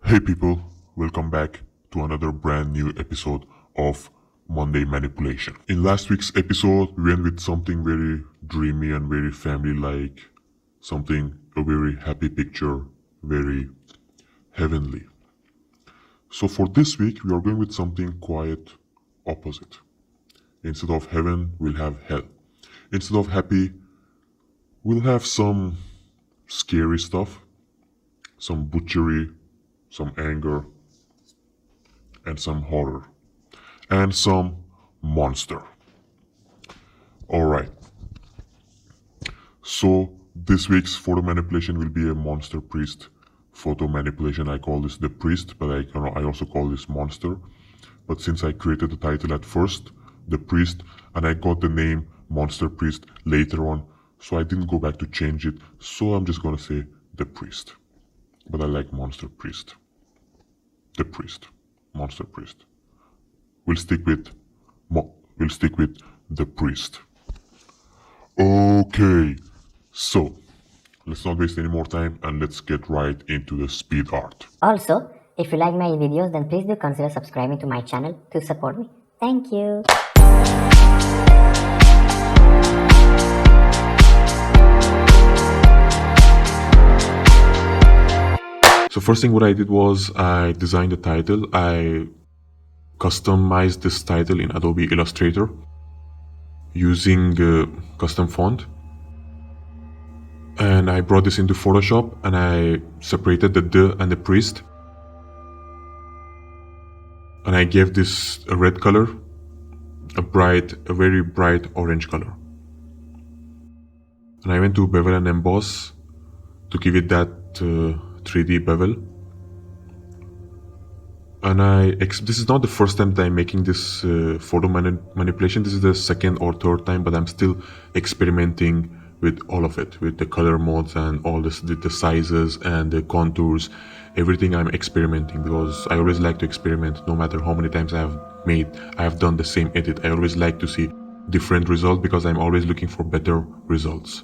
Hey people, welcome back to another brand new episode of Monday Manipulation. In last week's episode, we went with something very dreamy and very family-like, a very happy picture, very heavenly. So for this week, we are going with something quite opposite. Instead of heaven, we'll have hell. Instead of happy, we'll have some scary stuff, some butchery, some anger, and some horror, and some monster. Alright, so this week's photo manipulation will be a monster priest photo manipulation. I call this the priest, but I also call this monster. But since I created the title at first, the priest, and I got the name monster priest later on, so I didn't go back to change it, so I'm just gonna say the priest. But I like monster priest. The priest. Monster priest. We'll stick with the priest. Okay, so let's not waste any more time and let's get right into the speed art. Also, if you like my videos, then please do consider subscribing to my channel to support me. Thank you. So first thing what I did was I designed the title. I customized this title in Adobe Illustrator using custom font. And I brought this into Photoshop and I separated the and the priest. And I gave this a red color, a very bright orange color. And I went to bevel and emboss to give it that 3D bevel. And this is not the first time that I'm making this photo manipulation. This is the second or third time, but I'm still experimenting with all of it, with the color modes and all this, the sizes and the contours, everything I'm experimenting, because I always like to experiment. No matter how many times I have done the same edit, I always like to see different results because I'm always looking for better results.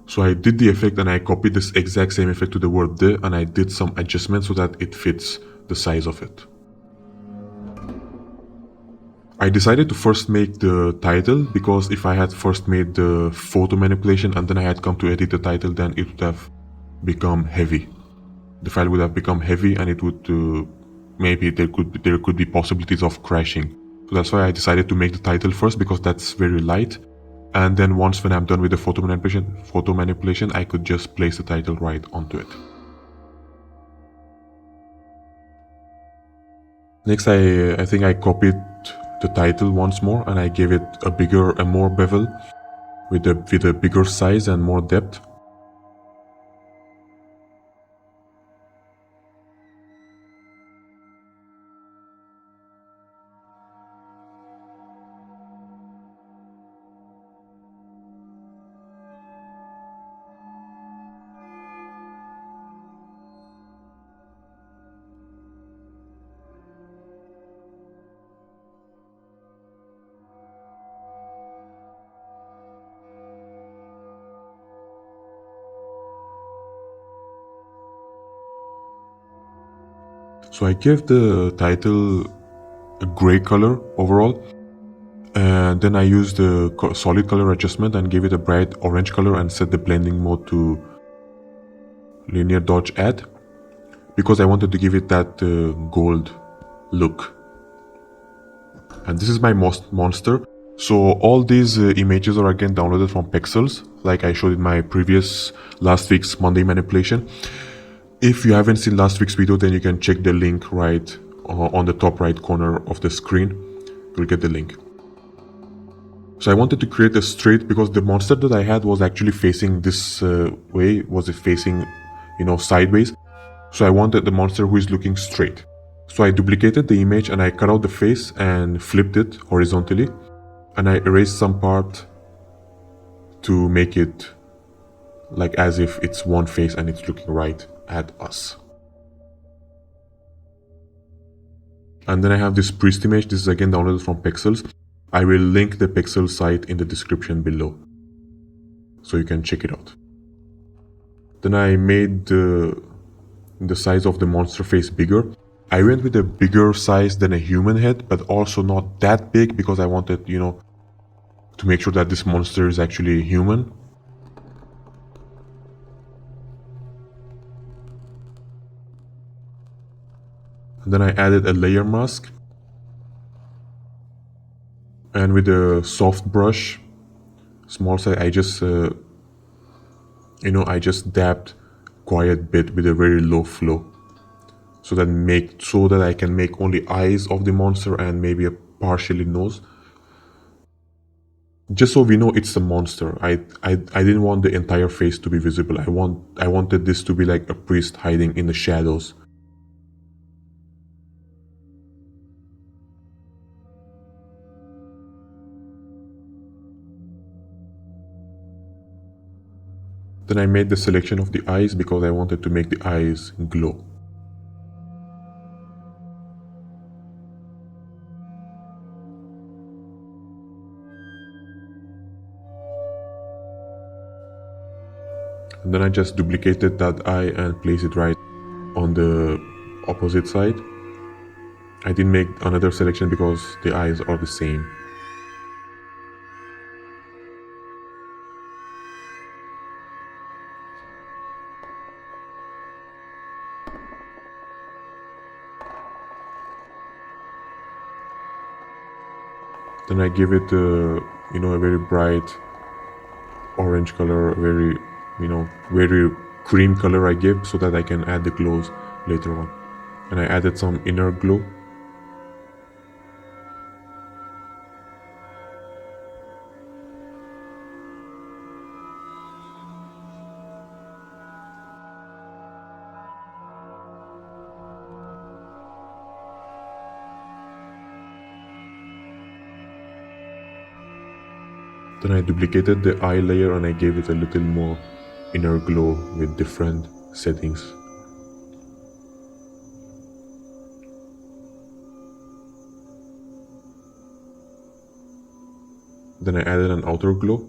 So I did the effect and I copied this exact same effect to the word the, and I did some adjustments so that it fits the size of it. I decided to first make the title because if I had first made the photo manipulation and then I had come to edit the title, then it would have become heavy. The file would have become heavy and it would maybe there could be possibilities of crashing. So that's why I decided to make the title first, because that's very light. And then once when I'm done with the photo manipulation, I could just place the title right onto it. Next, I think I copied the title once more and I gave it a more bevel with a bigger size and more depth. So I gave the title a gray color overall, and then I used the solid color adjustment and gave it a bright orange color and set the blending mode to linear dodge add, because I wanted to give it that gold look. And this is my monster. So all these images are again downloaded from Pexels, like I showed in my last week's Monday manipulation. If you haven't seen last week's video, then you can check the link right on the top right corner of the screen. You'll get the link. So I wanted to create a straight, because the monster that I had was actually facing this way, facing, sideways. So I wanted the monster who is looking straight. So I duplicated the image and I cut out the face and flipped it horizontally. And I erased some part to make it like as if it's one face and it's looking right at us. And then I have this priest image. This is again downloaded from Pexels. I will link the Pexels site in the description below, so you can check it out. Then I made the the size of the monster face bigger. I went with a bigger size than a human head, but also not that big because I wanted, to make sure that this monster is actually human. And then I added a layer mask, and with a soft brush, small size, I just dabbed quiet bit with a very low flow, so that I can make only eyes of the monster and maybe a partially nose, just so we know it's a monster. I didn't want the entire face to be visible. I wanted this to be like a priest hiding in the shadows. Then I made the selection of the eyes because I wanted to make the eyes glow. And then I just duplicated that eye and placed it right on the opposite side. I didn't make another selection because the eyes are the same. Then I give it a very bright orange color, very cream color I give so that I can add the glows later on. And I added some inner glow. Then I duplicated the eye layer and I gave it a little more inner glow with different settings. Then I added an outer glow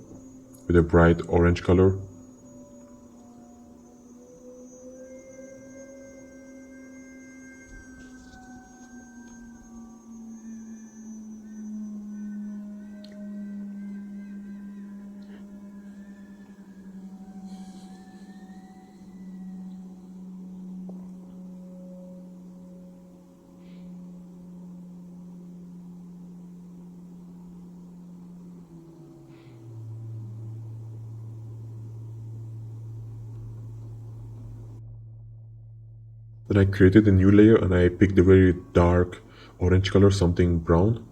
with a bright orange color. Then I created a new layer and I picked a very dark orange color, something brown.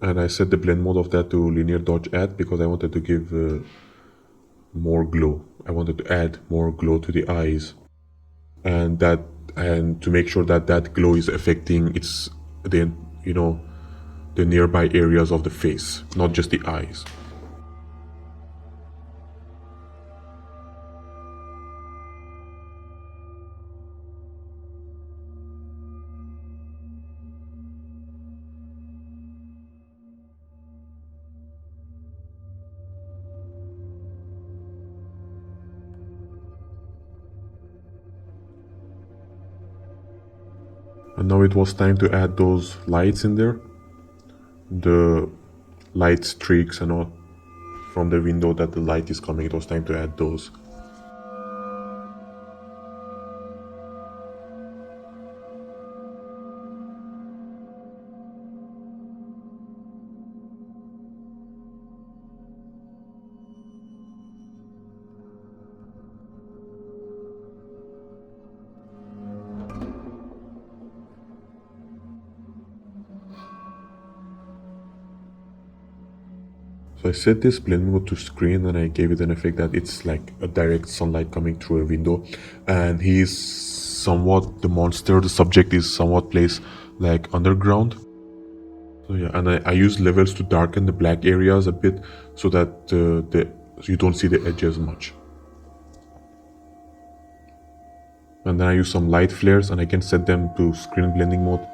And I set the blend mode of that to linear dodge add because I wanted to give more glow. I wanted to add more glow to the eyes, and to make sure that that glow is affecting the you know the nearby areas of the face, not just the eyes. And now it was time to add those lights in there, the light streaks and all from the window that the light is coming. It was time to add those. So I set this blend mode to screen and I gave it an effect that it's like a direct sunlight coming through a window, and the monster, the subject is somewhat placed like underground. So yeah, and I use levels to darken the black areas a bit so that you don't see the edges much. And then I use some light flares and I can set them to screen blending mode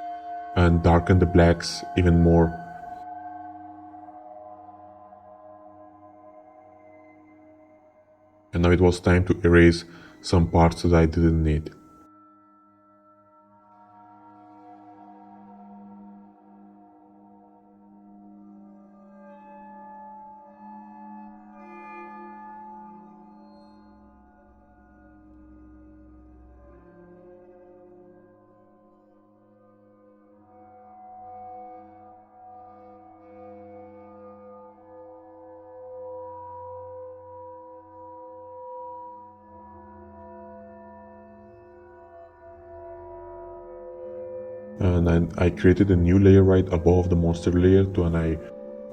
and darken the blacks even more. And now it was time to erase some parts that I didn't need. And then I created a new layer right above the monster layer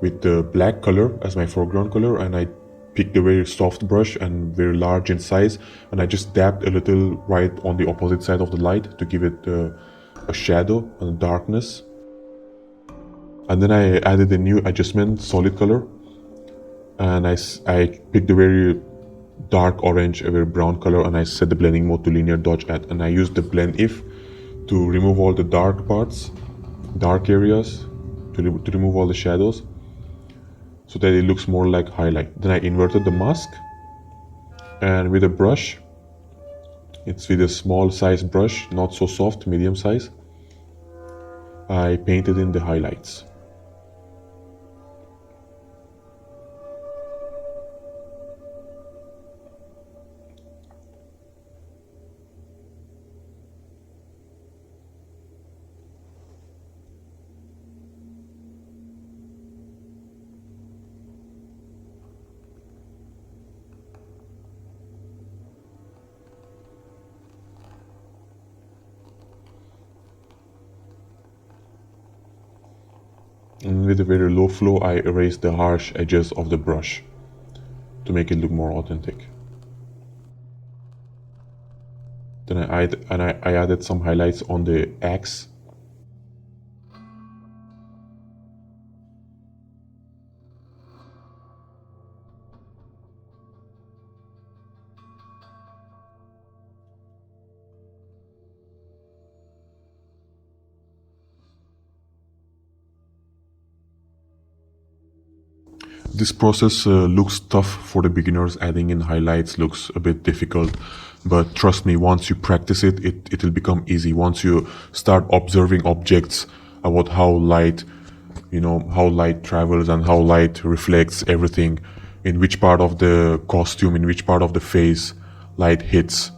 with the black color as my foreground color, and I picked a very soft brush and very large in size, and I just dabbed a little right on the opposite side of the light to give it a shadow and a darkness. And then I added a new adjustment, solid color, and I picked a very dark orange, a very brown color, and I set the blending mode to linear dodge add, and I used the blend if to remove all the dark parts, dark areas, to remove all the shadows, so that it looks more like highlight. Then I inverted the mask, and with a brush, it's with a small size brush, not so soft, medium size, I painted in the highlights. And with a very low flow, I erased the harsh edges of the brush to make it look more authentic. Then I added some highlights on the axe. This process looks tough for the beginners. Adding in highlights looks a bit difficult, but trust me, once you practice it, it will become easy. Once you start observing objects about how light, how light travels and how light reflects everything, in which part of the costume, in which part of the face light hits,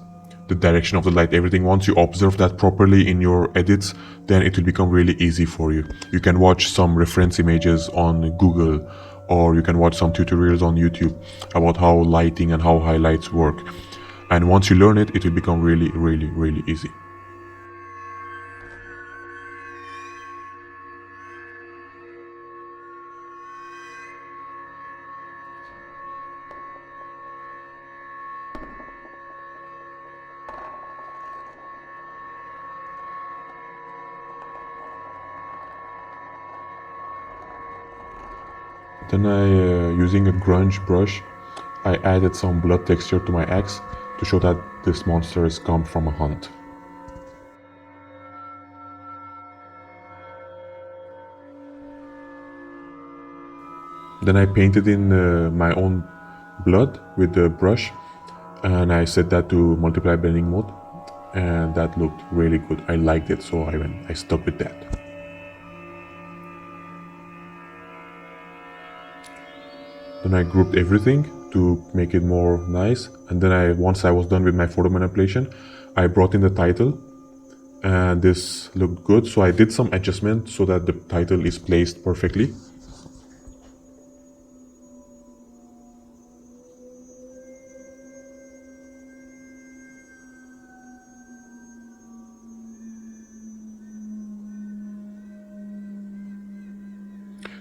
the direction of the light, everything. Once you observe that properly in your edits, then it will become really easy for you. You can watch some reference images on Google, or you can watch some tutorials on YouTube about how lighting and how highlights work. And once you learn it, it will become really, really, really easy. Then using a grunge brush, I added some blood texture to my axe to show that this monster has come from a hunt. Then I painted in my own blood with the brush, and I set that to multiply blending mode, and that looked really good. I liked it, so I stuck with that. Then I grouped everything to make it more nice, and then once I was done with my photo manipulation, I brought in the title, and this looked good. So I did some adjustment so that the title is placed perfectly.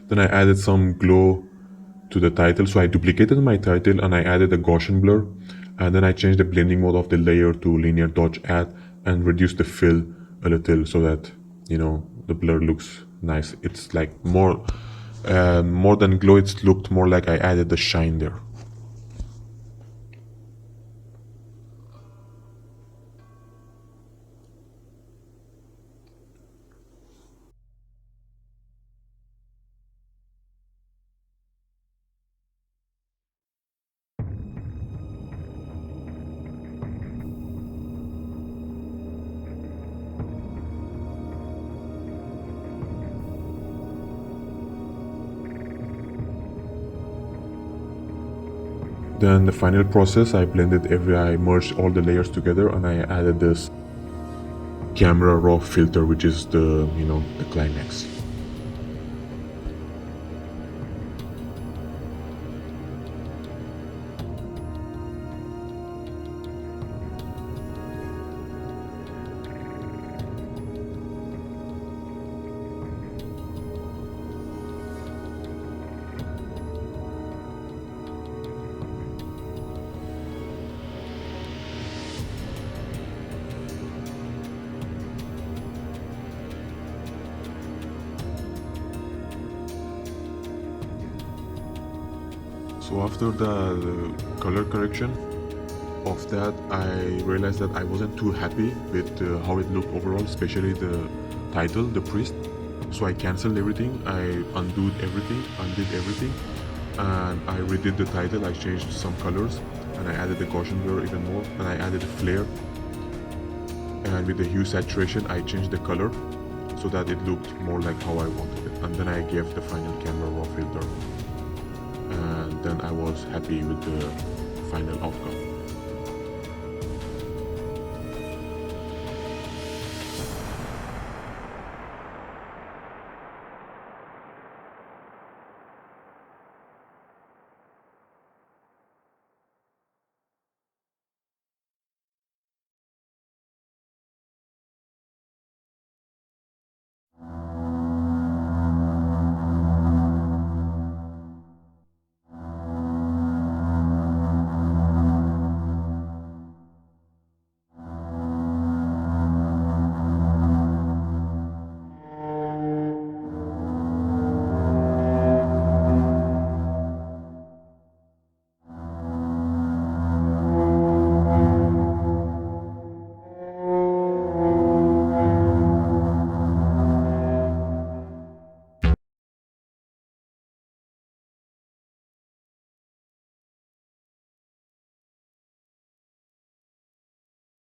Then I added some glow to the title. So I duplicated my title and I added a Gaussian blur. And then I changed the blending mode of the layer to linear dodge add and reduced the fill a little so that, the blur looks nice. It's like more than glow, it looked more like I added the shine there. Then the final process, I merged all the layers together and I added this camera raw filter, which is the climax. So after the color correction of that, I realized that I wasn't too happy with how it looked overall, especially the title, The Priest. So I canceled everything, I undid everything, and I redid the title. I changed some colors, and I added the Gaussian blur even more, and I added a flare. And with the hue saturation, I changed the color so that it looked more like how I wanted it. And then I gave the final camera raw filter, and then I was happy with the final outcome.